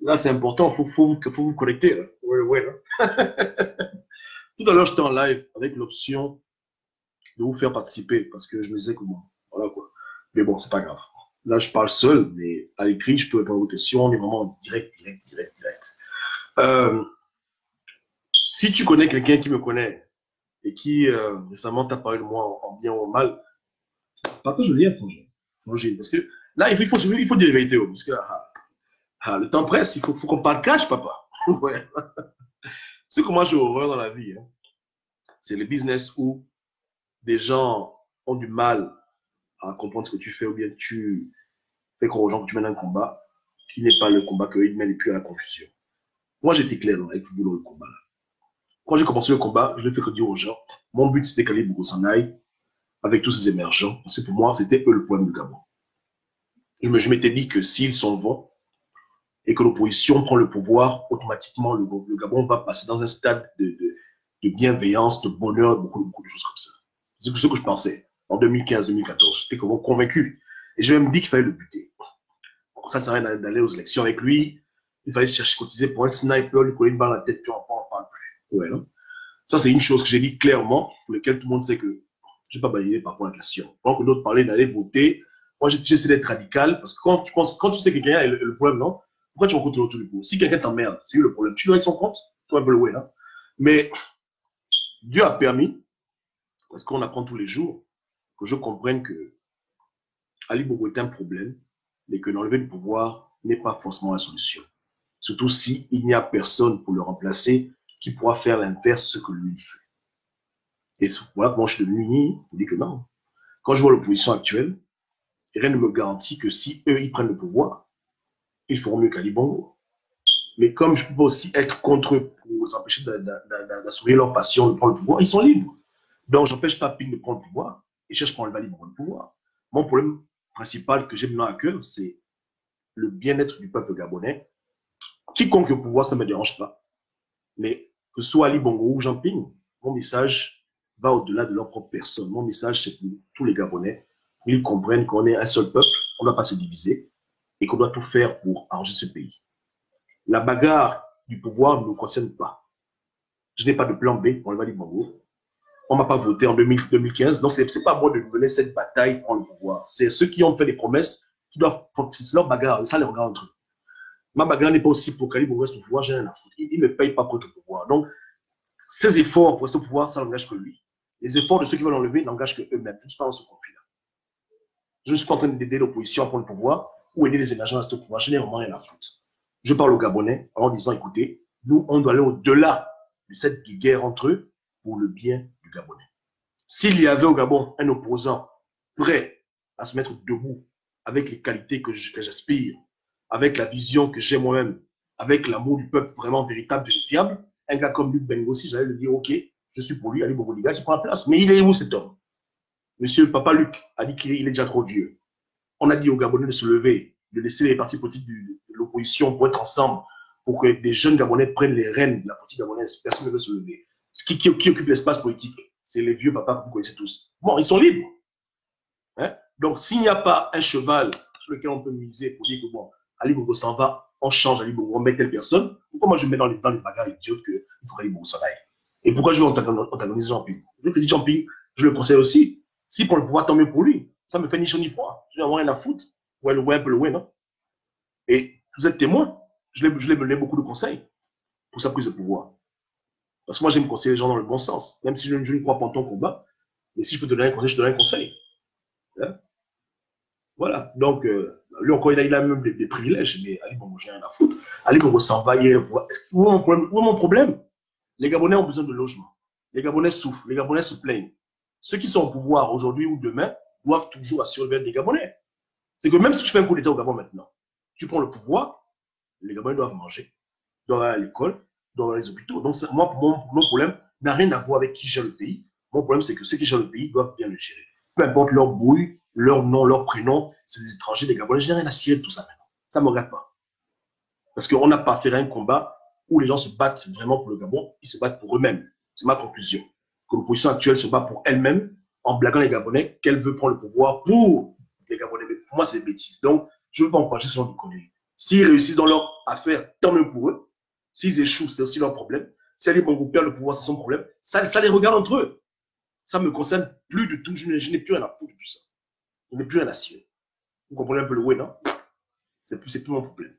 Là, c'est important, faut vous connecter. Là. Ouais, ouais, là. Tout à l'heure, j'étais en live avec l'option de vous faire participer parce que je me disais que bon, voilà quoi. Mais bon, c'est pas grave. Là, je parle seul, mais à l'écrit, je peux répondre aux questions. On est vraiment en direct. Euh, Si tu connais quelqu'un qui me connaît et qui récemment t'a parlé de moi en bien ou en mal, partage le lien, franchement. Parce que là, il faut dire la vérité. Parce que le temps presse, faut qu'on parle cash, papa. Ouais. Ce que moi j'ai horreur dans la vie, hein, c'est les business où des gens ont du mal à comprendre ce que tu fais ou bien tu fais croire aux gens que tu mènes un combat qui n'est pas le combat qu'ils mènent et puis à la confusion. Moi, j'étais clair avec vous dans le combat. Quand j'ai commencé le combat, je ne fais que dire aux gens, mon but c'était qu'Ali Bongo s'en aille avec tous ces émergents, parce que pour moi, c'était eux le problème du Gabon. Je m'étais dit que s'ils s'en vont et que l'opposition prend le pouvoir, automatiquement, le Gabon va passer dans un stade de bienveillance, de bonheur, beaucoup de choses comme ça. C'est ce que je pensais en 2015-2014. J'étais convaincu. Et je même dit qu'il fallait le buter. Ça ne sert à rien d'aller aux élections avec lui. Il fallait chercher cotiser pour un sniper, lui coller une balle à la tête, puis on n'en parle plus. Ouais, non? Ça, c'est une chose que j'ai dit clairement, pour laquelle tout le monde sait que je n'ai pas balayé par rapport à la question. Pendant que d'autres parlaient d'aller voter, moi, j'essaie d'être radical, parce que quand tu sais que quelqu'un a le problème, non? Pourquoi tu rencontres autour du coup? Si quelqu'un t'emmerde, c'est lui le problème. Tu dois être son compte, tu vas un peu le ouais, là. Mais Dieu a permis, parce qu'on apprend tous les jours, que je comprenne que Ali Bongo est un problème, mais que l'enlever du pouvoir n'est pas forcément la solution. Surtout s'il n'y a personne pour le remplacer qui pourra faire l'inverse de ce que lui fait. Et voilà comment je suis devenu pour dire que non. Quand je vois l'opposition actuelle, rien ne me garantit que si eux, ils prennent le pouvoir, ils feront mieux qu'Ali Bongo. Mais comme je peux aussi être contre eux pour les empêcher d'assumer leur passion de prendre le pouvoir, ils sont libres. Donc, j'empêche pas Ping de prendre le pouvoir et cherche pas à enlever Ali Bongo le pouvoir. Mon problème principal que j'ai maintenant à cœur, c'est le bien-être du peuple gabonais. Quiconque au pouvoir, ça ne me dérange pas. Mais que ce soit Ali Bongo ou Jean Ping, mon message va au-delà de leur propre personne. Mon message, c'est pour tous les Gabonais. Ils comprennent qu'on est un seul peuple, on ne doit pas se diviser et qu'on doit tout faire pour arranger ce pays. La bagarre du pouvoir ne nous concerne pas. Je n'ai pas de plan B pour le Ali Bongo. On ne m'a pas voté en 2015, donc ce n'est pas à moi de mener cette bataille pour le pouvoir. C'est ceux qui ont fait des promesses qui doivent c'est leur bagarre, ça les regarde entre eux. Ma bagarre n'est pas aussi pour qu'Ali Bongo reste au pouvoir, j'ai rien à foutre. Il ne me paye pas pour être au pouvoir. Donc, ses efforts pour rester au pouvoir, ça n'engage que lui. Les efforts de ceux qui veulent l'enlever n'engagent que eux-mêmes. Je ne suis pas dans ce conflit-là. Je ne suis pas en train d'aider l'opposition à prendre le pouvoir ou aider les émergents à rester au pouvoir. Je n'ai vraiment rien à foutre. Je parle aux Gabonais en disant, écoutez, nous, on doit aller au-delà de cette guerre entre eux pour le bien du Gabonais. S'il y avait au Gabon un opposant prêt à se mettre debout avec les qualités que j'aspire, avec la vision que j'ai moi-même, avec l'amour du peuple vraiment véritable, vérifiable, un gars comme Luc Bengossi, j'allais lui dire, OK, je suis pour lui, Ali Boboliga, je prends la place. Mais il est où cet homme? Monsieur le papa Luc a dit qu'il est déjà trop vieux. On a dit aux Gabonais de se lever, de laisser les partis politiques de l'opposition pour être ensemble, pour que des jeunes Gabonais prennent les rênes de la politique gabonaise. Personne ne veut se lever. Qui occupe l'espace politique? C'est les vieux papas que vous connaissez tous. Bon, ils sont libres. Hein? Donc, s'il n'y a pas un cheval sur lequel on peut miser pour dire que, bon, Ali Bongo s'en va, on change Ali Bongo, on met telle personne, pourquoi moi je mets dans les bagarres idiotes qu'il faut qu'Ali Bongo s'en aille? Et pourquoi je vais antagoniser Jean-Ping? Je dis Jean-Ping, je le conseille aussi. S'il prend le pouvoir, tant mieux pour lui. Ça me fait ni chaud ni froid. Je n'ai rien à foutre. Ouais, un peu le ouais, non? Et vous êtes témoin. Je l'ai donné beaucoup de conseils pour sa prise de pouvoir. Parce que moi, j'aime conseiller les gens dans le bon sens. Même si je ne crois pas en ton combat, mais si je peux te donner un conseil, je te donne un conseil. Hein? Voilà. Donc, lui encore, il a même des privilèges, mais Ali Bongo, j'ai rien à foutre. Ali Bongo s'en va, il est où est mon problème? Les Gabonais ont besoin de logement. Les Gabonais souffrent, les Gabonais se plaignent. Ceux qui sont au pouvoir aujourd'hui ou demain doivent toujours assurer le bien des Gabonais. C'est que même si tu fais un coup d'État au Gabon maintenant, tu prends le pouvoir, les Gabonais doivent manger, doivent aller à l'école, doivent aller les hôpitaux. Donc, moi, mon problème n'a rien à voir avec qui gère le pays. Mon problème, c'est que ceux qui gèrent le pays doivent bien le gérer. Peu importe leur brouille, leur nom, leur prénom, c'est des étrangers, des Gabonais, je n'ai rien à cirer de tout ça maintenant. Ça ne me regarde pas. Parce qu'on n'a pas fait un combat où les gens se battent vraiment pour le Gabon, ils se battent pour eux-mêmes. C'est ma conclusion. Que l'opposition actuelle se bat pour elle-même en blaguant les Gabonais qu'elle veut prendre le pouvoir pour les Gabonais. Mais pour moi, c'est des bêtises. Donc, Je ne veux pas encourager ce genre de conneries. S'ils réussissent dans leur affaire, tant mieux pour eux. S'ils échouent, c'est aussi leur problème. Si Ali Bongo perd le pouvoir, c'est son problème. Ça les regarde entre eux. Ça ne me concerne plus du tout. Je n'ai plus rien à foutre de tout ça. Je n'ai plus rien à cirer. Vous comprenez un peu le way, non? C'est plus mon problème.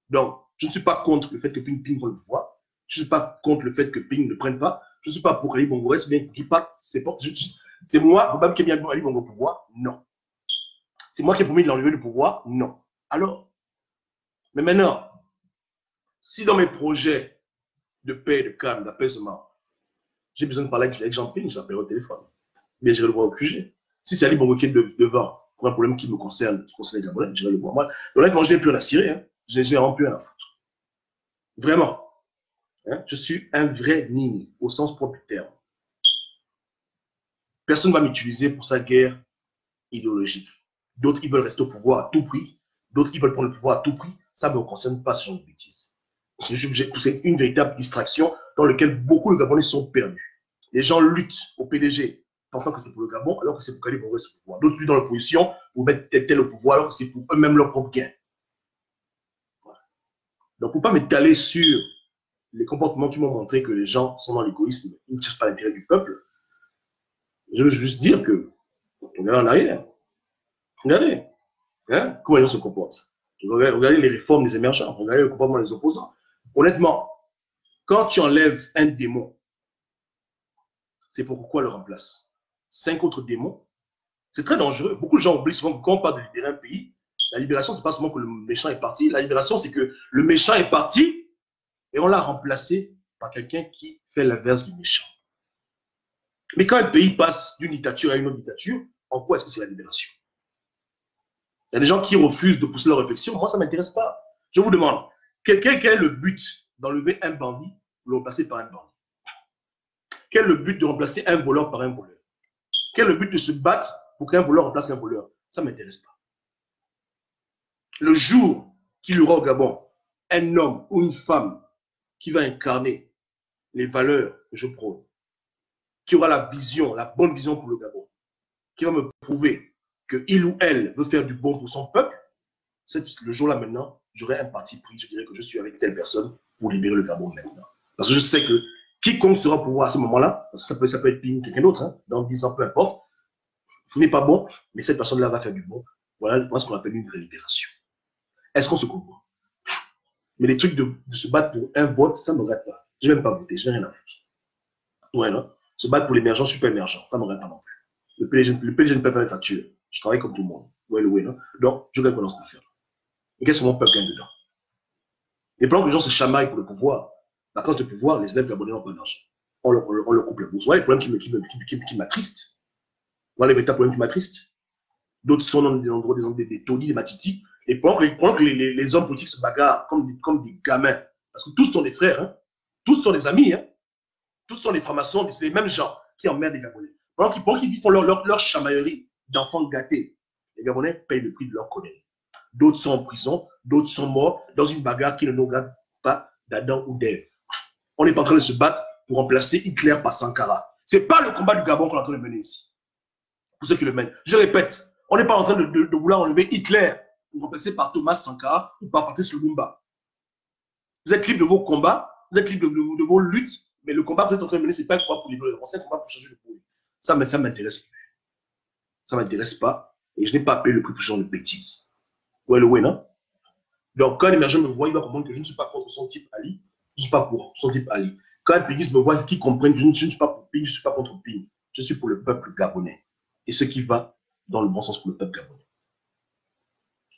Donc, je ne suis pas contre le fait que Ping prenne le pouvoir. Je ne suis pas contre le fait que Ping ne prenne pas. Je ne suis pas pour Ali Bongo reste bien qu'il parte. C'est moi, probable qui ai mis Ali Bongo au pouvoir? Non. C'est moi qui ai promis de l'enlever du pouvoir? Non. Alors, mais maintenant, si dans mes projets de paix, de calme, d'apaisement, j'ai besoin de parler avec Jean Ping, je l'appelle au téléphone. Bien, j'irai le voir au QG. Si c'est Ali Bongo qui est devant, pour un problème qui me concerne, qui concerne les Gabonais, j'irai le voir. Moi, honnêtement, je n'ai plus rien à cirer. Hein. Je n'ai vraiment plus rien à foutre. Vraiment. Hein? Je suis un vrai nini, au sens propre du terme. Personne ne va m'utiliser pour sa guerre idéologique. D'autres, ils veulent rester au pouvoir à tout prix. D'autres, ils veulent prendre le pouvoir à tout prix. Ça ne me concerne pas, ce genre de bêtises. C'est une véritable distraction dans laquelle beaucoup de Gabonais sont perdus. Les gens luttent au PDG pensant que c'est pour le Gabon, alors que c'est pour qu'Ali Bongo reste au pouvoir. D'autres luttent dans l'opposition pour mettre tel au pouvoir, alors que c'est pour eux-mêmes leur propre gain. Voilà. Donc, pour ne pas m'étaler sur les comportements qui m'ont montré que les gens sont dans l'égoïsme, ils ne cherchent pas l'intérêt du peuple, je veux juste dire que, regardez en arrière, regardez, hein, comment les gens se comportent. Regardez les réformes des émergents, regardez le comportement des opposants. Honnêtement, quand tu enlèves un démon, c'est pourquoi le remplace. 5 autres démons, c'est très dangereux. Beaucoup de gens oublient souvent que quand on parle de libérer un pays, la libération, c'est pas seulement que le méchant est parti. La libération, c'est que le méchant est parti et on l'a remplacé par quelqu'un qui fait l'inverse du méchant. Mais quand un pays passe d'une dictature à une autre dictature, en quoi est-ce que c'est la libération? Il y a des gens qui refusent de pousser leur réflexion. Moi, ça ne m'intéresse pas. Je vous demande, quel est le but d'enlever un bandit ou le remplacer par un bandit? Quel est le but de remplacer un voleur par un voleur? Quel est le but de se battre pour qu'un voleur remplace un voleur? Ça ne m'intéresse pas. Le jour qu'il y aura au Gabon un homme ou une femme qui va incarner les valeurs que je prône, qui aura la vision, la bonne vision pour le Gabon, qui va me prouver qu'il ou elle veut faire du bon pour son peuple, le jour-là maintenant, j'aurai un parti pris, je dirais que je suis avec telle personne pour libérer le Gabon maintenant. Parce que je sais que quiconque sera au pouvoir à ce moment-là, ça peut être Ping, quelqu'un d'autre, hein, dans 10 ans, peu importe, ce n'est pas bon, mais cette personne-là va faire du bon. Voilà ce qu'on appelle une vraie libération. Est-ce qu'on se comprend? Mais les trucs de se battre pour un vote, ça ne me regarde pas. Je n'ai même pas voté, je n'ai rien à foutre. Ouais, non? Se battre pour l'émergent, super émergent, ça ne me regarde pas non plus. Le PDG ne peut pas être facture. Je travaille comme tout le monde. Ouais, non? Donc, je gagne dans cette affaire. Et qu'est-ce que mon peuple gagne dedans? Et pendant que les gens se chamaillent pour le pouvoir, à cause du pouvoir, les élèves gabonais n'ont pas d'argent. On leur coupe les bourses. Voilà les problèmes qui m'attristent. Voilà les véritables problèmes qui m'attristent. D'autres sont dans des endroits, des taudis, des matitis. Et pendant que les hommes politiques se bagarrent comme des gamins, parce que tous sont des frères, hein, tous sont des amis, hein, tous sont des francs-maçons, c'est les mêmes gens qui emmerdent les Gabonais. Pendant qu'ils font leur chamaillerie d'enfants gâtés, les Gabonais payent le prix de leur connerie. D'autres sont en prison, d'autres sont morts dans une bagarre qui ne nous regarde pas d'Adam ou d'Ève. On n'est pas en train de se battre pour remplacer Hitler par Sankara. Ce n'est pas le combat du Gabon qu'on est en train de mener ici. Pour ceux qui le mènent. Je répète, on n'est pas en train de vouloir enlever Hitler pour remplacer par Thomas Sankara ou par Patrice Lumumba. Vous êtes libre de vos combats, vous êtes libre de vos luttes, mais le combat que vous êtes en train de mener, ce n'est pas un combat pour libérer, c'est un combat pour changer le pays. Ça ne m'intéresse plus. Ça ne m'intéresse pas et je n'ai pas payé le prix pour ce genre de bêtises. Ouais, le way, non? Donc, quand l'émergent me voit, il va comprendre que je ne suis pas contre son type Ali, je ne suis pas pour son type Ali. Quand un péguiste me voit, qu'il comprenne que je ne suis pas pour Ping, je ne suis pas contre Ping. Je suis pour le peuple gabonais. Et ce qui va dans le bon sens pour le peuple gabonais.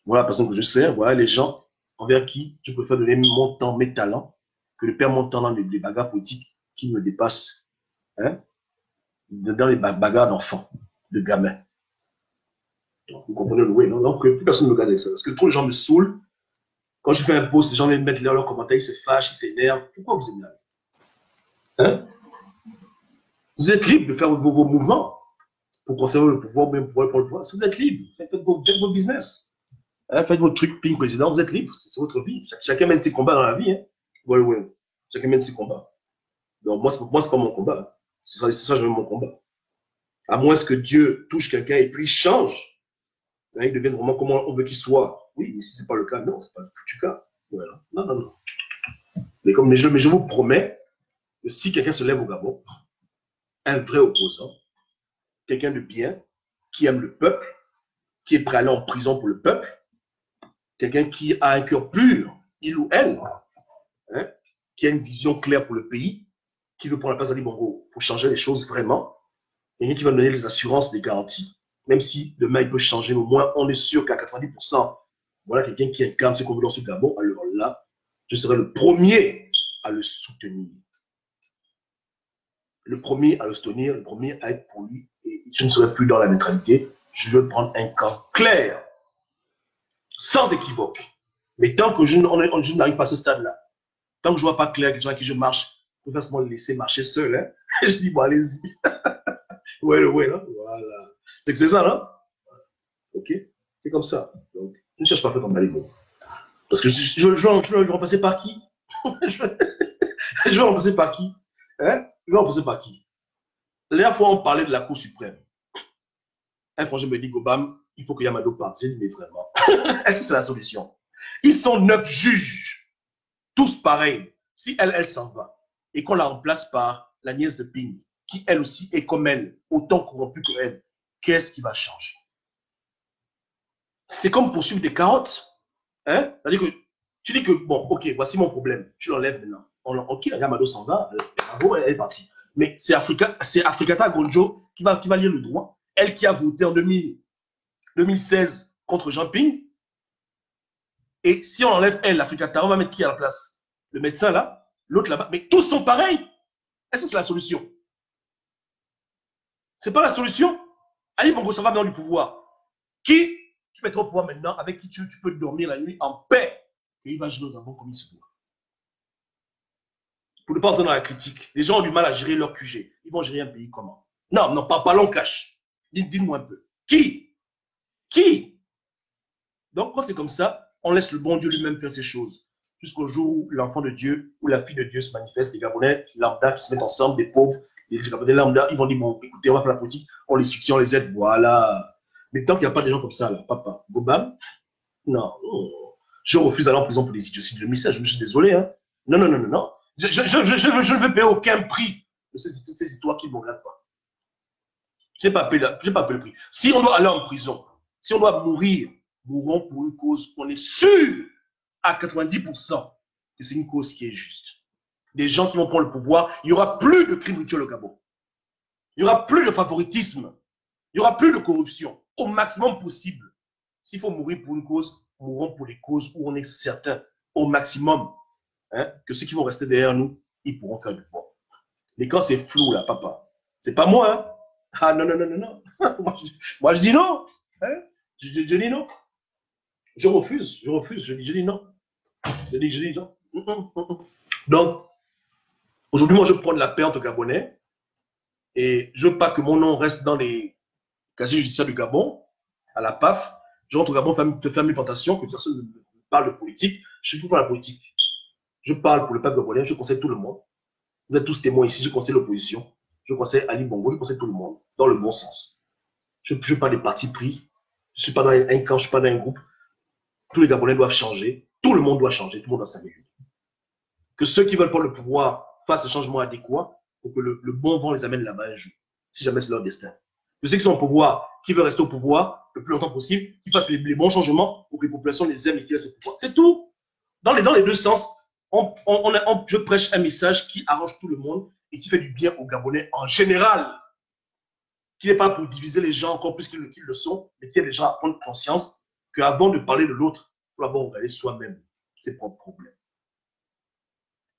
Voilà la personne que je sers, voilà les gens envers qui je préfère donner mon temps, mes talents, que de perdre mon temps dans les bagarres politiques qui me dépassent, hein, dans les bagarres d'enfants, de gamins. Donc, vous comprenez le way, non? Donc, plus personne ne me gaze avec ça. Parce que trop de gens me saoulent. Quand je fais un post, les gens viennent mettre leurs commentaires, ils se fâchent, ils s'énervent. Pourquoi vous énervez? Hein? Vous êtes libre de faire vos mouvements pour conserver le pouvoir, même pouvoir prendre le pouvoir. Si vous êtes libre, faites vos business. Hein? Faites vos trucs, Ping président, vous êtes libre. C'est votre vie. Chacun mène ses combats dans la vie. Hein? Ouais. Chacun mène ses combats. Donc, moi, c'est pas mon combat. C'est ça, je mets mon combat. À moins que Dieu touche quelqu'un et puis il change. Hein, il devienne vraiment comment on veut qu'il soit. Oui, mais si ce n'est pas le cas, non, ce n'est pas le foutu cas. Voilà. Non, non, non. Mais je vous promets que si quelqu'un se lève au Gabon, un vrai opposant, quelqu'un de bien, qui aime le peuple, qui est prêt à aller en prison pour le peuple, quelqu'un qui a un cœur pur, il ou elle, hein, qui a une vision claire pour le pays, qui veut prendre la place d'Ali Bongo pour changer les choses vraiment, quelqu'un qui va donner les assurances, les garanties, même si demain il peut changer, mais au moins on est sûr qu'à 90%, voilà quelqu'un qui incarne ce qu'on veut dans ce Gabon, alors là, je serai le premier à le soutenir. Le premier à le soutenir, le premier à être pour lui. Et je ne serai plus dans la neutralité. Je veux prendre un camp clair, sans équivoque. Mais tant que je n'arrive pas à ce stade-là, tant que je ne vois pas clair, les gens à qui je marche, je peux facilement le laisser marcher seul. Hein. Je dis, bon, allez-y. Ouais, là. Voilà. C'est que c'est ça, là. OK. C'est comme ça. Donc, je ne cherche pas à faire comme Malibu. Parce que je vais remplacer par qui? Je vais remplacer par qui? Hein? Je vais remplacer par qui? La dernière fois, on parlait de la Cour suprême. Un frangin me dit, Gobam, il faut que Yamado parte. J'ai dit, mais vraiment, est-ce que c'est la solution? Ils sont 9 juges, tous pareils. Si elle s'en va et qu'on la remplace par la nièce de Ping, qui elle aussi est comme elle, autant corrompue que elle, qu'est-ce qui va changer? C'est comme poursuivre des carottes. Hein? C'est-à-dire que tu dis que, bon, ok, voici mon problème. Je l'enlève maintenant. On quitte, Yamado s'en va, elle est partie. Mais c'est Africata Gonjo qui va lire le droit. Elle qui a voté en 2016 contre Jean Ping. Et si on enlève elle, l'Africata, on va mettre qui à la place? Le médecin là, l'autre là-bas. Mais tous sont pareils. Est-ce que c'est la solution? C'est pas la solution. Ali Bongo ça va dans du pouvoir. Qui tu mettras au pouvoir maintenant, avec qui tu peux dormir la nuit en paix, et il va gérer au Gabon comme il se doit. Pour ne pas entendre la critique, les gens ont du mal à gérer leur QG. Ils vont gérer un pays comment? Non, non, pas parlons cash. Dites-moi un peu. Qui? Donc, quand c'est comme ça, on laisse le bon Dieu lui-même faire ces choses. Jusqu'au jour où l'enfant de Dieu ou la fille de Dieu se manifeste, les Gabonais lambda qui se mettent ensemble, des pauvres, les Gabonais lambda, ils vont dire, bon, écoutez, on va faire la politique, on les soutient, on les aide, voilà. Mais tant qu'il n'y a pas de gens comme ça, là, papa, Bobam, non, je refuse d'aller en prison pour des idioties de 2016, je me suis désolé, hein. Non, non, non, non, non. Je ne veux payer aucun prix de ces histoires qui ne me regardent pas. Je n'ai pas payé le prix. Si on doit aller en prison, si on doit mourir, mourons pour une cause, on est sûr à 90% que c'est une cause qui est juste. Des gens qui vont prendre le pouvoir, il n'y aura plus de crimes rituels au Gabon. Il n'y aura plus de favoritisme. Il n'y aura plus de corruption. Au maximum possible. S'il faut mourir pour une cause, mourons pour les causes où on est certain, au maximum, hein, que ceux qui vont rester derrière nous, ils pourront faire du bon. Mais quand c'est flou, là, papa, c'est pas moi, hein. Ah non, non, non, non, non. moi, je dis non. Hein? Je dis non. Je refuse, je dis non. Je dis non. Donc, aujourd'hui, moi, je prends de la paix entre Gabonais et je veux pas que mon nom reste dans les casiers judiciaires du Gabon, à la PAF. Je rentre au Gabon faire mes plantations, que personne ne parle de politique. Je ne suis pas la politique. Je parle pour le peuple gabonais, je conseille tout le monde. Vous êtes tous témoins ici, je conseille l'opposition, je conseille Ali Bongo, je conseille tout le monde, dans le bon sens. Je ne suis pas des partis pris, je ne suis pas dans un camp, je ne suis pas dans un groupe. Tous les Gabonais doivent changer, tout le monde doit changer, tout le monde doit s'améliorer. Que ceux qui veulent prendre le pouvoir fassent le changement adéquat pour que le bon vent les amène là-bas un jour, si jamais c'est leur destin. Que ceux qui sont au pouvoir, qui veulent rester au pouvoir le plus longtemps possible, qui fassent les bons changements pour que les populations les aiment et qu'ils restent au pouvoir. C'est tout. Dans les deux sens, je prêche un message qui arrange tout le monde et qui fait du bien aux Gabonais en général. Qui n'est pas pour diviser les gens encore plus qu'ils le sont, mais qui aide les gens à prendre conscience qu'avant de parler de l'autre, il faut d'abord regarder soi-même ses propres problèmes.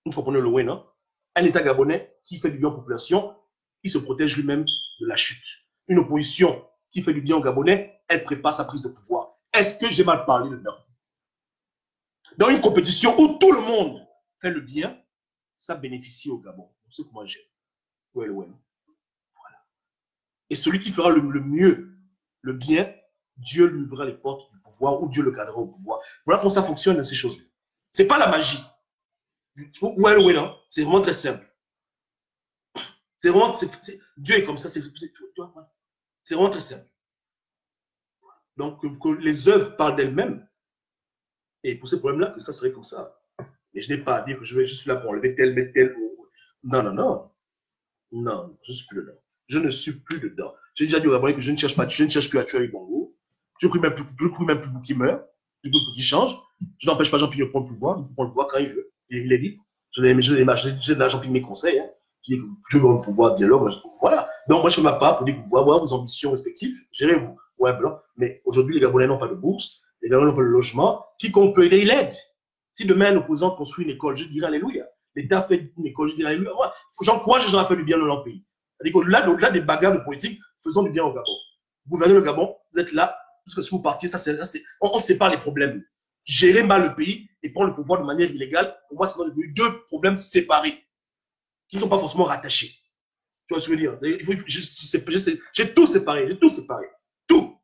Vous comprenez le way, non? Un État gabonais qui fait du bien aux populations, il se protège lui-même de la chute. Une opposition qui fait du bien aux Gabonais, elle prépare sa prise de pouvoir. Est-ce que j'ai mal parlé dedans? Dans une compétition où tout le monde fait le bien, ça bénéficie au Gabon. C'est ce que moi j'aime. Ouais. Voilà. Et celui qui fera le mieux, le bien, Dieu lui ouvrira les portes du pouvoir ou Dieu le gardera au pouvoir. Voilà comment ça fonctionne, ces choses-là. Ce n'est pas la magie. Ouais, non. C'est vraiment très simple. C'est vraiment, Dieu est comme ça. C'est vraiment très simple. Donc, que les œuvres parlent d'elles-mêmes. Et pour ce problème-là, que ça serait comme ça. Et je n'ai pas à dire que je suis là pour enlever tel, mettre tel. Non, non, non. Non, je ne suis plus dedans. Je ne suis plus dedans. J'ai déjà dit au Gabonais que je ne cherche pas, je ne cherche plus à tuer avec Bongo. Je ne prie même plus pour qu'il meure. Je ne prie pour qu'il change. Je n'empêche pas Jean-Pierre de prendre le pouvoir. Il prend le pouvoir quand il veut. Il est libre. J'ai là Jean-Pierre mes conseils. Hein. Je dis que je veux le pouvoir, dialogue. Voilà. Donc, moi, je fais ma part pour dire que vous pouvez avoir vos ambitions respectives. Gérez-vous. Ouais, blanc. Mais aujourd'hui, les Gabonais n'ont pas de bourse. Les Gabonais n'ont pas de logement. Quiconque peut aider, il aide. Si demain, un opposant construit une école, je dirais Alléluia. L'État fait une école, je dirais Alléluia. J'encourage les gens à faire du bien dans leur pays. C'est-à-dire qu'au-delà des bagarres de politique, faisons du bien au Gabon. Vous gouvernez le Gabon, vous êtes là, parce que si vous partiez, on sépare les problèmes. Gérer mal le pays et prendre le pouvoir de manière illégale, pour moi, c'est devenu deux problèmes séparés, qui ne sont pas forcément rattachés. Tu vois ce que je veux dire? J'ai tout séparé, j'ai tout séparé. Tout.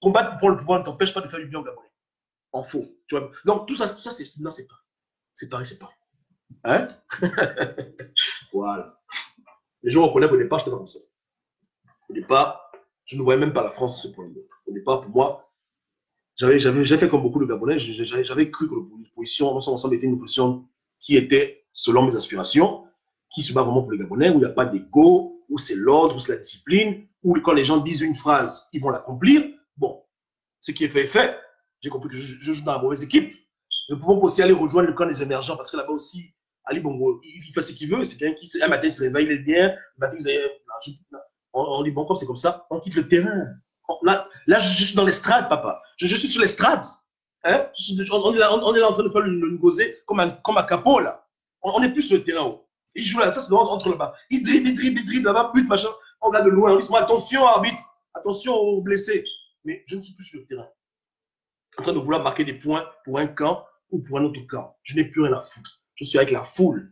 Combattre pour prendre le pouvoir ne t'empêche pas de faire du bien au Gabonais. En faux. Tu vois? Donc, tout ça c'est séparé. C'est pareil. Hein? Voilà. Les gens reconnaissent au départ, je n'étais pas comme ça. Au départ, je ne voyais même pas la France ce problème. Au départ, pour moi, j'avais fait comme beaucoup de Gabonais, j'avais cru que l'opposition, ensemble, était une opposition qui était, selon mes aspirations, qui se bat vraiment pour les Gabonais, où il n'y a pas d'ego, où c'est l'ordre, où c'est la discipline, où quand les gens disent une phrase, ils vont l'accomplir. Bon, ce qui est fait est fait. J'ai compris que je joue dans la mauvaise équipe. Nous pouvons aussi aller rejoindre le camp des émergents, parce que là-bas aussi, Ali Bongo, il fait ce qu'il veut. C'est quelqu'un qui, un matin, il se réveille, il est bien. Le matin, on dit, bon, comme c'est comme ça, on quitte le terrain. Là, je suis dans l'estrade, papa. Je suis sur l'estrade. Hein? On est là en train de faire une gosée comme un capot, là. On n'est plus sur le terrain. Il joue là, ça c'est entre là-bas. Il dribble là-bas, but, machin. On regarde de loin, on dit, attention, arbitre, attention aux blessés. Mais je ne suis plus sur le terrain. En train de vouloir marquer des points pour un camp ou pour un autre camp. Je n'ai plus rien à foutre. Je suis avec la foule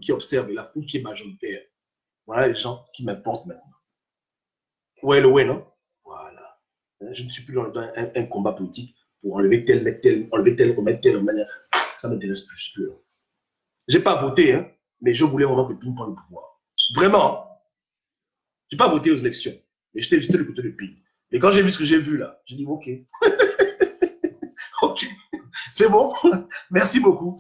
qui observe et la foule qui est majoritaire. Voilà les gens qui m'importent maintenant. Ouais, le ouais, non? Voilà. Je ne suis plus dans un combat politique pour enlever tel, mettre tel, enlever tel, remettre tel, manière. Ça m'intéresse plus. Je n'ai pas voté, hein, mais je voulais vraiment que Ping prenne le pouvoir. Vraiment. Je n'ai pas voté aux élections, mais j'étais le côté de Ping. Et quand j'ai vu ce que j'ai vu là, j'ai dit ok. Ok. C'est bon. Merci beaucoup.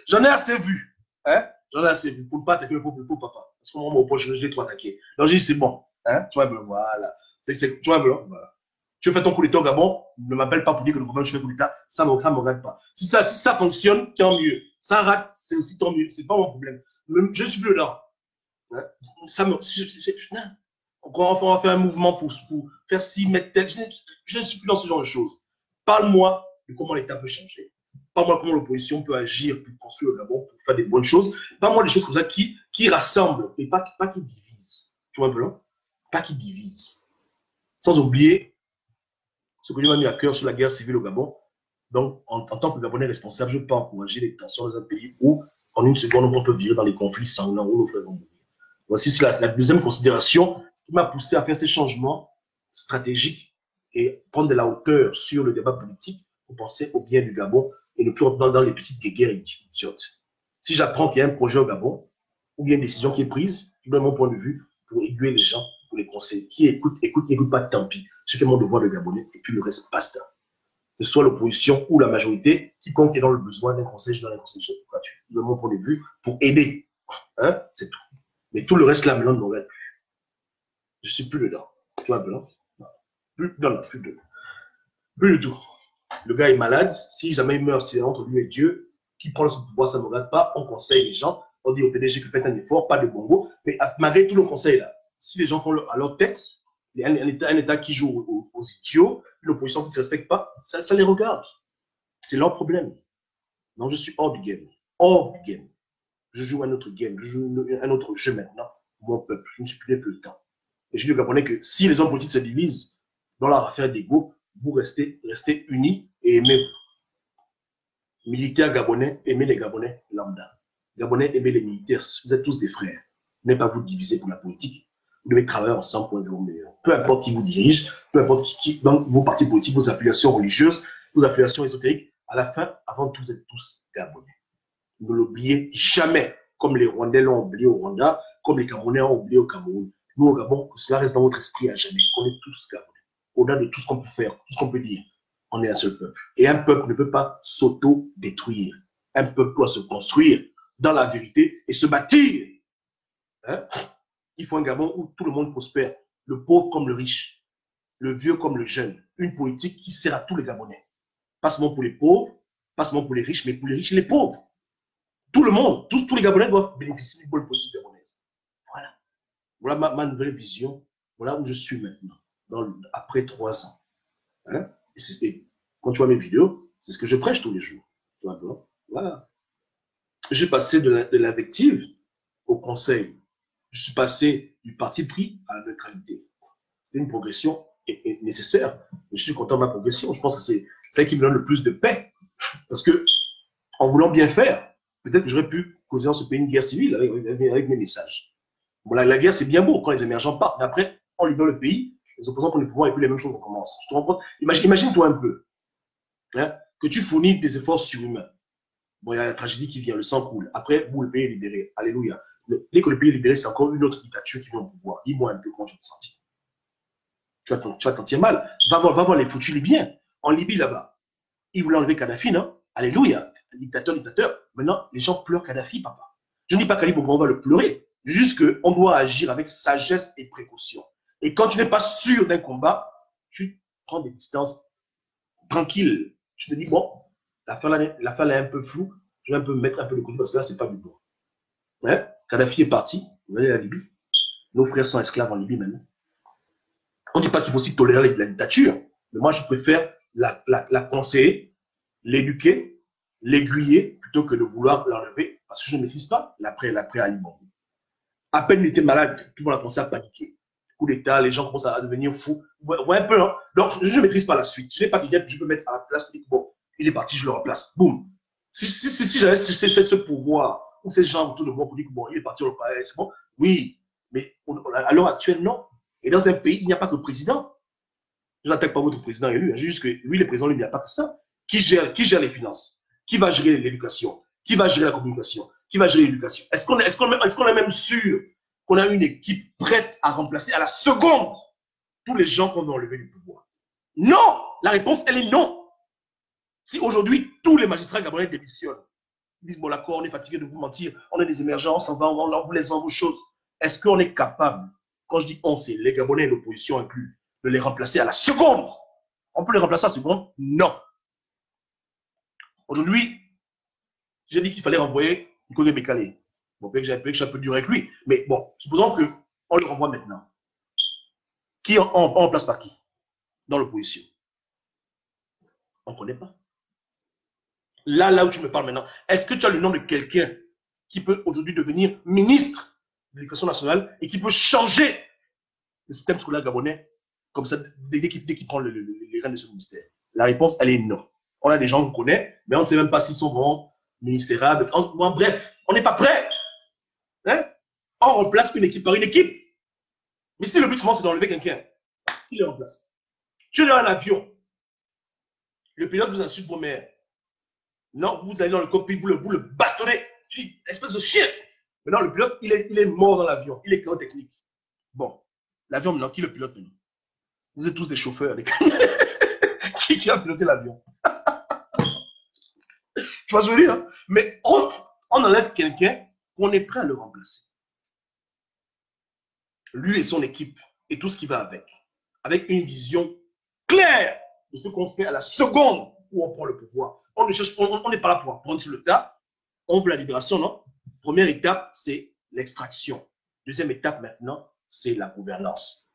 J'en ai assez vu. Hein? J'en ai assez vu pour ne pas attaquer le pauvre papa. Parce que moi, mon poche, je l'ai trop attaqué. Donc, j'ai dit, c'est bon. Hein? Tu vois, voilà. Tu vois, voilà. Tu fais ton coup d'État au Gabon, ne m'appelle pas pour dire que le gouvernement je fais coup d'État, ça ne me regarde pas. Si ça fonctionne, tant mieux. Ça rate, c'est aussi tant mieux. C'est pas mon problème. Je ne suis plus dedans. Hein? On va faire un mouvement pour faire ci, mettre tel. Je ne suis plus dans ce genre de choses. Parle-moi de comment l'État peut changer. Parle-moi comment l'opposition peut agir pour construire le Gabon, pour faire des bonnes choses. Parle-moi des choses comme ça qui rassemblent et pas qui divisent. Tu vois un peu là? Pas qui divisent. Sans oublier ce que Dieu m'a mis à cœur sur la guerre civile au Gabon. Donc, en tant que Gabonais responsable, je ne peux pas encourager les tensions dans un pays où, en une seconde, on peut virer dans les conflits sanglants où nos frères vont mourir. Voici la deuxième considération qui m'a poussé à faire ces changements stratégiques et prendre de la hauteur sur le débat politique pour penser au bien du Gabon et ne plus rentrer dans les petites guerres idiotes. Si j'apprends qu'il y a un projet au Gabon ou bien une décision qui est prise, je donne mon point de vue pour aiguiller les gens, pour les conseiller. Qui écoute pas, tant pis. Je fais mon devoir de Gabonais et puis le reste, basta. Que ce soit l'opposition ou la majorité, quiconque est dans le besoin d'un conseil, je donne un conseil. Je donne mon point de vue pour aider. Hein? C'est tout. Mais tout le reste là, maintenant, ne me regarde plus. Je suis plus dedans. Tu vois, blanc? Plus du tout. Le gars est malade. Si jamais il meurt, c'est entre lui et Dieu. Qui prend son pouvoir, ça ne me regarde pas. On conseille les gens. On dit au PDG que faites un effort, pas de bongo. Mais malgré tout le conseil là, si les gens font à leur texte, un État qui joue aux idiots, l'opposition qui ne se respecte pas, ça les regarde. C'est leur problème. Donc je suis hors du game. Hors du game. Je joue un autre game. Je joue un autre jeu maintenant. Mon peuple. Je ne suis plus le temps. Et je dis aux Gabonais que si les hommes politiques se divisent dans leur affaire d'ego, vous restez unis et aimez-vous. Militaires gabonais, aimez les Gabonais lambda. Gabonais, aimez les militaires. Vous êtes tous des frères. N'êtes pas vous diviser pour la politique. Vous devez travailler ensemble pour être vos meilleurs. Peu importe qui vous dirige, peu importe qui, dans vos partis politiques, vos affiliations religieuses, vos affiliations ésotériques, à la fin, avant tout, vous êtes tous Gabonais. Ne l'oubliez jamais, comme les Rwandais l'ont oublié au Rwanda, comme les Camerounais ont oublié au Cameroun. Nous, au Gabon, que cela reste dans votre esprit à jamais. On est tous Gabonais. Au-delà de tout ce qu'on peut faire, tout ce qu'on peut dire. On est un seul peuple. Et un peuple ne peut pas s'auto-détruire. Un peuple doit se construire dans la vérité et se bâtir. Hein? Il faut un Gabon où tout le monde prospère, le pauvre comme le riche, le vieux comme le jeune. Une politique qui sert à tous les Gabonais. Pas seulement pour les pauvres, pas seulement pour les riches, mais pour les riches et les pauvres. Tout le monde, tous les Gabonais doivent bénéficier d'une bonne politique gabonaise. Voilà. Voilà ma nouvelle vision. Voilà où je suis maintenant, après 3 ans. Hein? Et quand tu vois mes vidéos, c'est ce que je prêche tous les jours. Tu vois, voilà. Je suis passé de l'invective au conseil. Je suis passé du parti pris à la neutralité. C'était une progression nécessaire. Je suis content de ma progression. Je pense que c'est celle qui me donne le plus de paix. Parce que, en voulant bien faire, peut-être que j'aurais pu causer dans ce pays une guerre civile avec mes messages. Bon, la guerre, c'est bien beau quand les émergents partent. Mais après, on libère le pays, les opposants prennent le pouvoir et puis les mêmes choses recommencent. Tu te rends compte? Imagine-toi un peu hein, que tu fournis des efforts surhumains. Bon, il y a la tragédie qui vient, le sang coule. Après, bon, le pays est libéré. Alléluia. Mais dès que le pays est libéré, c'est encore une autre dictature qui vient au pouvoir. Dis-moi un peu comment tu vas te sentir. Tu vas te sentir mal. Va voir les foutus Libyens. En Libye, là-bas, ils voulaient enlever Kadhafi, non? Alléluia. Dictateur. Maintenant, les gens pleurent Kadhafi, papa. Je ne dis pas qu'Ali Bongo, on va le pleurer. Juste qu'on doit agir avec sagesse et précaution. Et quand tu n'es pas sûr d'un combat, tu prends des distances tranquilles. Tu te dis, bon, l'affaire là est un peu floue. Je vais un peu mettre un peu de côté parce que là, c'est pas du tout. Ouais, Kadhafi est parti. Vous allez à la Libye. Nos frères sont esclaves en Libye maintenant. On ne dit pas qu'il faut aussi tolérer la dictature. Mais moi, je préfère la conseiller, l'éduquer, l'aiguiller, plutôt que de vouloir l'enlever. Parce que je ne maîtrise pas l'après Ali Bongo. À peine il était malade, tout le monde a commencé à paniquer. Coup d'État, les gens commencent à devenir fous. Ouais, un peu, hein. Donc, je ne maîtrise pas la suite. Je n'ai pas d'idée que je peux mettre à la place. Bon, il est parti, je le remplace. Boum. Si j'avais ce pouvoir, ou ces gens autour de moi pour dire que bon, il est parti, c'est bon. Oui, mais à l'heure actuelle, non. Et dans un pays, il n'y a pas que le président. Je n'attaque pas votre président élu. Hein. Juste que lui, le président, lui, il n'y a pas que ça. Qui gère les finances? Qui va gérer l'éducation? Qui va gérer la communication? Qui va gérer l'éducation? Est-ce qu'on est même sûr qu'on a une équipe prête à remplacer à la seconde tous les gens qu'on veut enlever du pouvoir? Non! La réponse, elle est non. Si aujourd'hui, tous les magistrats gabonais démissionnent, ils disent, bon, d'accord, on est fatigué de vous mentir, on est des émergents, on s'en va, on vous laisse dans vos choses. Est-ce qu'on est capable, quand je dis on, c'est les Gabonais et l'opposition inclus, de les remplacer à la seconde? On peut les remplacer à la seconde? Non. Aujourd'hui, j'ai dit qu'il fallait renvoyer Nicolas Bekale. Bon, peut-être que j'ai un peu dur avec lui. Mais bon, supposons qu'on le renvoie maintenant. Qui en place par qui? Dans l'opposition. On ne connaît pas. Là où tu me parles maintenant, est-ce que tu as le nom de quelqu'un qui peut aujourd'hui devenir ministre de l'Éducation nationale et qui peut changer le système scolaire gabonais comme ça dès qu'il prend les rênes de ce ministère? La réponse, elle est non. On a des gens qu'on connaît, mais on ne sait même pas s'ils sont vraiment ministérables. Bref, on n'est pas prêt. Hein? On remplace une équipe par une équipe. Mais si le but, c'est d'enlever quelqu'un, qui le remplace? Tu es dans un avion. Le pilote vous insulte vos mères. Non, vous allez dans le cockpit, vous le bastonnez. Tu dis, espèce de chien. Maintenant, le pilote, il est mort dans l'avion. Il est chaos technique. Bon, l'avion, maintenant, qui le pilote maintenant? Vous êtes tous des chauffeurs. Qui a piloté l'avion? Tu vois ce que je veux dire? Hein? Mais on enlève quelqu'un qu'on est prêt à le remplacer. Lui et son équipe et tout ce qui va avec une vision claire de ce qu'on fait à la seconde où on prend le pouvoir. On n'est pas là pour apprendre sur le tas. On veut la libération, non? Première étape, c'est l'extraction. Deuxième étape, maintenant, c'est la gouvernance.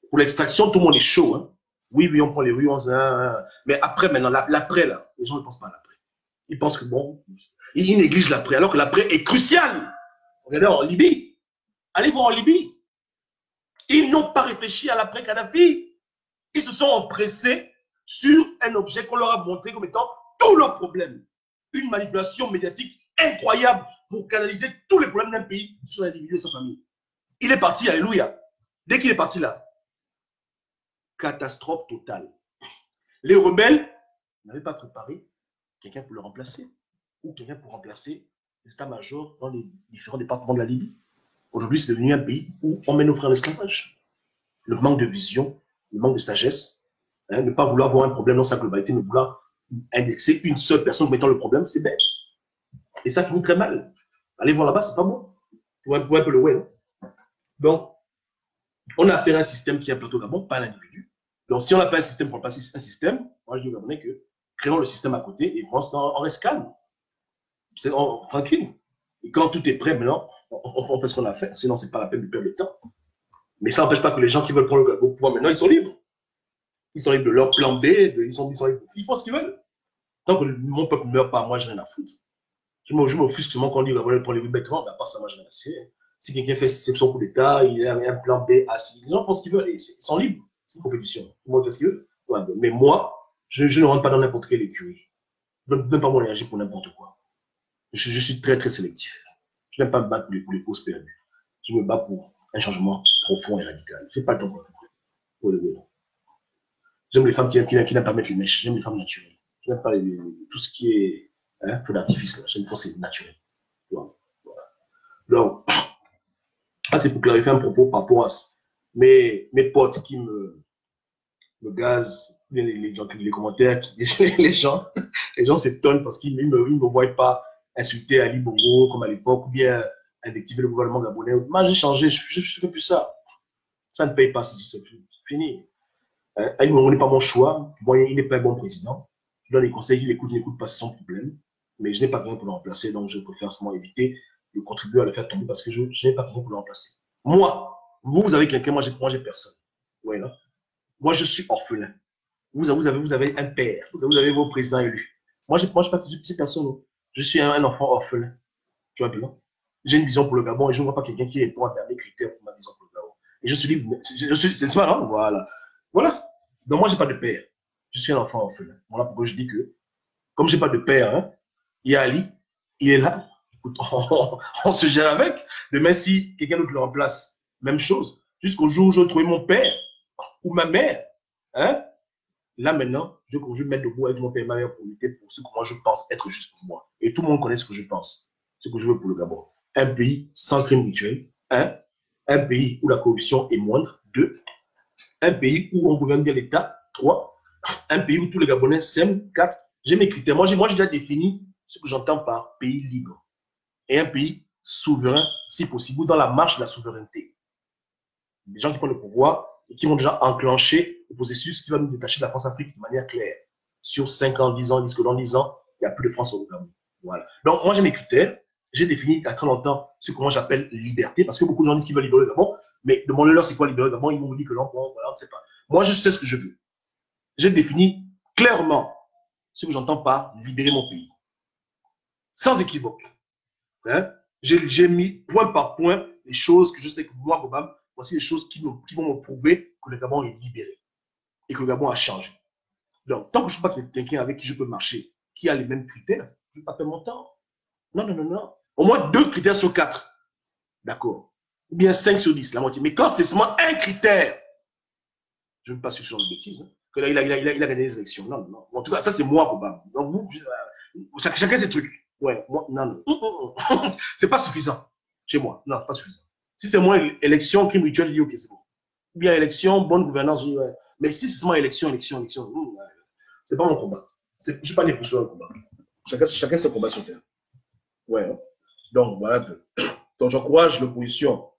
Pour l'extraction, tout le monde est chaud. Hein? Oui, on prend les rues, mais après, maintenant, l'après, là, les gens ne pensent pas à l'après. Ils pensent que, bon, ils négligent l'après, alors que l'après est crucial. Regardez en Libye. Allez voir en Libye. Ils n'ont pas réfléchi à l'après Kadhafi. Ils se sont empressés sur un objet qu'on leur a montré comme étant tous leurs problèmes. Une manipulation médiatique incroyable pour canaliser tous les problèmes d'un pays sur l'individu et sa famille. Il est parti, alléluia. Dès qu'il est parti là, catastrophe totale. Les rebelles n'avaient pas préparé quelqu'un pour le remplacer ou quelqu'un pour remplacer l'état-major dans les différents départements de la Libye. Aujourd'hui, c'est devenu un pays où on met nos frères en esclavage. Le manque de vision, le manque de sagesse, Hein, ne pas vouloir voir un problème dans sa globalité, mais vouloir indexer une seule personne mettant le problème, c'est bête. Et ça finit très mal. Aller voir là-bas, c'est pas bon. Pour un peu le ouais. Hein. Donc, on a affaire à un système qui est plutôt Gabon, pas un individu. Donc, si on n'a pas un système pour passer un système, moi je dis au Gabonais que créons le système à côté et on reste calme. C'est tranquille. Et quand tout est prêt, maintenant, on fait ce qu'on a fait. Sinon, c'est pas la peine de perdre le temps. Mais ça n'empêche pas que les gens qui veulent prendre le pouvoir maintenant, ils sont libres. Ils sont libres de leur plan B, ils sont libres. Ils font ce qu'ils veulent. Tant que mon peuple ne meurt pas, moi, je n'ai rien à foutre. Je m'offusque seulement quand on dit Gabonais pour les bêtements, mais à part ça, moi, je n'ai rien à cirer. Si quelqu'un fait son coup d'État, il a un plan B assis. Les gens font ce qu'ils veulent. Ils sont libres. C'est une compétition. Tout le monde fait ce qu'il veut. Ouais, mais moi, je ne rentre pas dans n'importe quelle écurie. Je ne donne pas mon énergie pour n'importe quoi. Je suis très, très sélectif. Je n'aime pas me battre pour les causes perdues. Je me bats pour un changement profond et radical. Je n'ai pas le temps pour le vélo. J'aime les femmes qui n'aiment pas mettre les mèches. J'aime les femmes naturelles. Je n'aime pas tout ce qui est un peu d'artifice. J'aime quand c'est naturel. Voilà. Donc, ça, c'est pour clarifier un propos par rapport à mes potes qui me gazent, les commentaires, les gens s'étonnent parce qu'ils ne me voient pas insulter Ali Bongo comme à l'époque ou bien invectiver le gouvernement gabonais. Moi, j'ai changé, je ne fais plus ça. Ça ne paye pas, c'est fini. Ali Bongo n'est pas mon choix. Moi, il n'est pas un bon président. Je donne des conseils, il écoute, n'écoute pas, c'est son problème. Mais je n'ai pas besoin pour le remplacer, donc je préfère seulement éviter de contribuer à le faire tomber parce que je n'ai pas besoin pour le remplacer. Moi, vous avez quelqu'un, moi j'ai personne. Ouais, non? Moi, je suis orphelin. Vous avez un père, vous avez vos présidents élus. Moi, je suis personne. Je suis un enfant orphelin. Tu vois un peu, non? J'ai une vision pour le Gabon et je ne vois pas quelqu'un qui répond à mes critères pour ma vision pour le Gabon. Et je suis libre. C'est ça, non? Voilà. Voilà. Donc, moi, je n'ai pas de père. Je suis un enfant orphelin. Voilà pourquoi je dis que, comme je n'ai pas de père, hein, il y a Ali, il est là. Écoute, on se gère avec. Demain, si quelqu'un d'autre le remplace, même chose. Jusqu'au jour où je trouve mon père ou ma mère, hein, là maintenant, je vais me mettre debout avec mon père et ma mère pour lutter pour ce que moi je pense être juste pour moi. Et tout le monde connaît ce que je pense, ce que je veux pour le Gabon. Un pays sans crime rituel. Un pays où la corruption est moindre. 2, un pays où on gouverne bien l'État. 3, un pays où tous les Gabonais s'aiment. 4, j'ai mes critères. Moi, j'ai déjà défini ce que j'entends par pays libre. Et un pays souverain, si possible, ou dans la marche de la souveraineté. Des gens qui prennent le pouvoir et qui vont déjà enclencher le processus qui va nous détacher de la France-Afrique de manière claire. Sur 5 ans, 10 ans, disent que dans 10 ans, il n'y a plus de France au Gabon. Voilà. Donc, moi, j'ai mes critères. J'ai défini il y a très longtemps ce que moi j'appelle liberté, parce que beaucoup de gens disent qu'ils veulent libérer le Gabon, mais demandez-leur c'est quoi libérer le Gabon, ils vont vous dire que non, voilà, on ne sait pas. Moi, je sais ce que je veux. J'ai défini clairement ce que j'entends par libérer mon pays. Sans équivoque. Hein? J'ai mis point par point les choses que je sais que moi, Obama, voici les choses qui vont me prouver que le Gabon est libéré et que le Gabon a changé. Donc, tant que je ne suis pas quelqu'un avec qui je peux marcher, qui a les mêmes critères, je ne vais pas perdre mon temps. Non, non, non, non. Au moins 2 critères sur 4. D'accord. Ou bien 5 sur 10, la moitié. Mais quand c'est seulement un critère, je ne veux pas suivre sur les bêtises, hein, que là, il a gagné les élections. Non, non. En tout cas, ça, c'est moi, Obama. Donc, vous, chacun ses trucs. Ouais, moi, non, non. C'est pas suffisant. Chez moi. Non, c'est pas suffisant. Si c'est moi, élection, crime rituel, je dis, ok, c'est bon. Ou bien élection, bonne gouvernance, je dis, ouais. Mais si c'est seulement élection, c'est pas mon combat. Je ne suis pas né pour ce combat. Chacun ses combats sur terre. Ouais. Hein? Donc, voilà. Donc, j'encourage l'opposition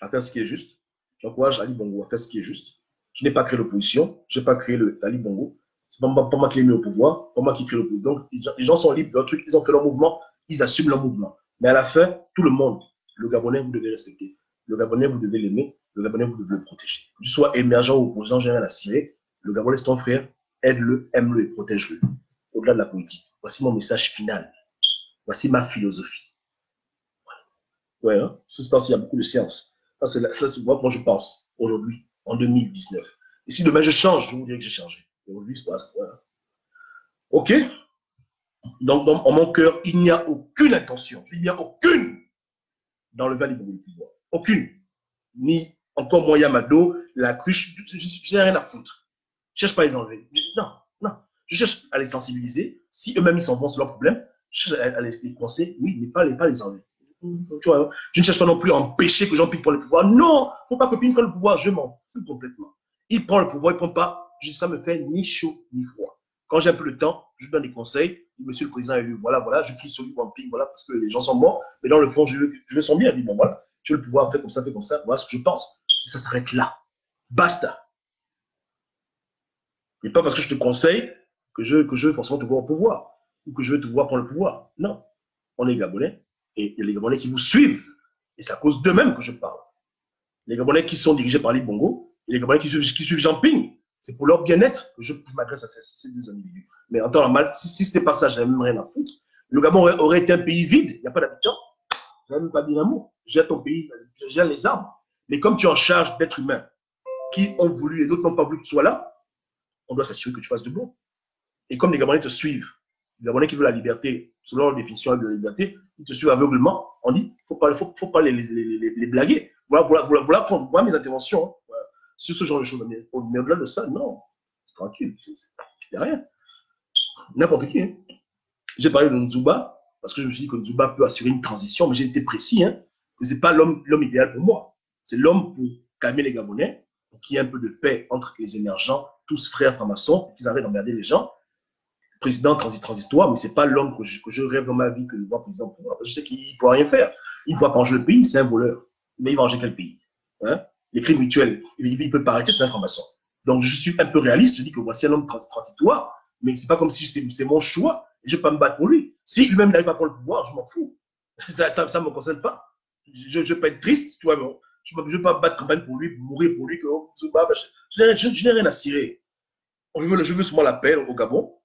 à faire ce qui est juste. J'encourage Ali Bongo à faire ce qui est juste. Je n'ai pas créé l'opposition. Je n'ai pas créé Ali Bongo. C'est pas moi qui l'ai mis au pouvoir. Pas moi qui crée le pouvoir. Donc, les gens sont libres de leur truc. Ils ont fait leur mouvement. Ils assument leur mouvement. Mais à la fin, tout le monde, le Gabonais, vous devez respecter. Le Gabonais, vous devez l'aimer. Le Gabonais, vous devez le protéger. Que tu sois émergent ou opposant, j'ai rien à cirer. Le Gabonais, c'est ton frère. Aide-le, aime-le et protège-le. Au-delà de la politique. Voici mon message final. Voici ma philosophie. Ouais, hein? Ce temps, il y a beaucoup de science. Ça, c'est moi je pense, aujourd'hui, en 2019. Et si demain je change, je vous dirai que j'ai changé. Aujourd'hui, c'est pas ça. Voilà. OK? Donc, en mon cœur, il n'y a aucune intention, il n'y a aucune d'enlever Ali Bongo du pouvoir. Aucune. Ni encore moi, Yamado, la cruche, je n'ai rien à foutre. Je ne cherche pas à les enlever. Non, non. Je cherche à les sensibiliser. Si eux-mêmes ils s'en vont, c'est leur problème. Je cherche à les conseiller, oui, mais pas les enlever. Tu vois, je ne cherche pas non plus à empêcher que Jean-Pierre prenne le pouvoir. Non, il ne faut pas que Pim prenne le pouvoir. Je m'en fous complètement. Il prend le pouvoir, il ne prend pas. ça me fait ni chaud ni froid. Quand j'ai un peu de temps, je donne des conseils. Monsieur le président élu, voilà, je crie sur lui camping, voilà, parce que les gens sont morts. Mais dans le fond, je veux son bien. Il dit, bon, voilà, tu as le pouvoir, fais comme ça, voilà ce que je pense. Et ça s'arrête là. Basta. Et pas parce que je te conseille que je veux forcément te voir au pouvoir ou que je veux te voir prendre le pouvoir. Non. On est Gabonais et il y a les Gabonais qui vous suivent. Et c'est à cause d'eux-mêmes que je parle. Les Gabonais qui sont dirigés par les Bongo et les Gabonais qui suivent Jean Ping. C'est pour leur bien-être que je m'adresse à ces deux individus. Mais en temps normal, si ce n'était pas ça, je n'avais même rien à foutre. Le Gabon aurait été un pays vide, il n'y a pas d'habitants. Je n'avais même pas dit un mot. J'ai ton pays, j'ai les armes. Mais comme tu es en charge d'êtres humains qui ont voulu et d'autres n'ont pas voulu que tu sois là, on doit s'assurer que tu fasses de bon. Et comme les Gabonais te suivent, les Gabonais qui veulent la liberté, selon leur définition de la liberté, ils te suivent aveuglement, on dit, il ne faut pas les blaguer. Voilà mes interventions. Hein. Voilà. Sur ce genre de choses. Mais au-delà de ça, non. Tranquille. Il n'y a rien. N'importe qui. Hein. J'ai parlé de Nzouba, parce que je me suis dit que Nzouba peut assurer une transition, mais j'ai été précis. Hein, que ce n'est pas l'homme idéal pour moi. C'est l'homme pour calmer les Gabonais, pour qu'il y ait un peu de paix entre les émergents, tous frères francs-maçons, qu'ils arrêtent d'emmerder les gens. Président transitoire, mais ce n'est pas l'homme que je rêve dans ma vie que je vois président pour moi. Je sais qu'il ne pourra rien faire. Il ne pourra pas ranger le pays, c'est un voleur. Mais il va ranger quel pays? Hein? Les crimes rituels, il ne peut pas arrêter, c'est un franc-maçon. Donc je suis un peu réaliste, je dis que voici un homme transitoire, mais ce n'est pas comme si c'est mon choix, et je ne vais pas me battre pour lui. Si lui-même n'arrive pas à prendre le pouvoir, je m'en fous. Ça ne me concerne pas. Je ne vais pas être triste, tu vois, mais je ne vais pas me battre campagne pour lui, pour mourir pour lui, que je n'ai rien à cirer. Je veux seulement la paix au Gabon.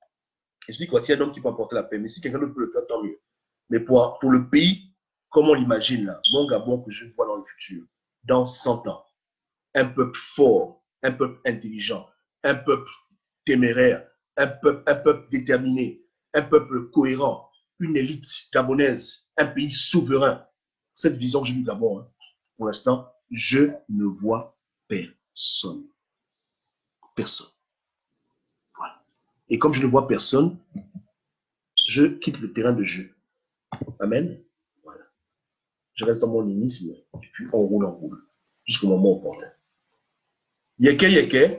Et je dis que voici un homme qui peut apporter la paix. Mais si quelqu'un d'autre peut le faire, tant mieux. Mais pour le pays, comme on l'imagine là, mon Gabon que je vois dans le futur, dans 100 ans, un peuple fort, un peuple intelligent, un peuple téméraire, un peuple déterminé, un peuple cohérent, une élite gabonaise, un pays souverain. Cette vision que j'ai du Gabon, hein, pour l'instant, je ne vois personne. Personne. Voilà. Et comme je ne vois personne, je quitte le terrain de jeu. Amen. Voilà. Je reste dans mon énisme et puis on roule jusqu'au moment opportun. Yeke.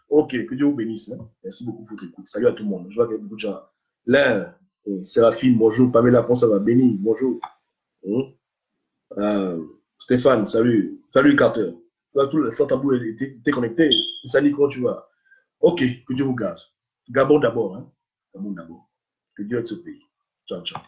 Ok, que Dieu vous bénisse. Hein. Merci beaucoup pour votre écoute. Salut à tout le monde. Je vois qu'il y a beaucoup de gens. Là, Séraphine, bonjour. Pamela, comment ça va? Béni, bonjour. Stéphane, salut. Salut Carter. Tout le Santabou était connecté. Salut, comment tu vas? Ok, que Dieu vous garde. Gabon d'abord. Hein. Gabon d'abord. Que Dieu aide ce pays. Ciao, ciao.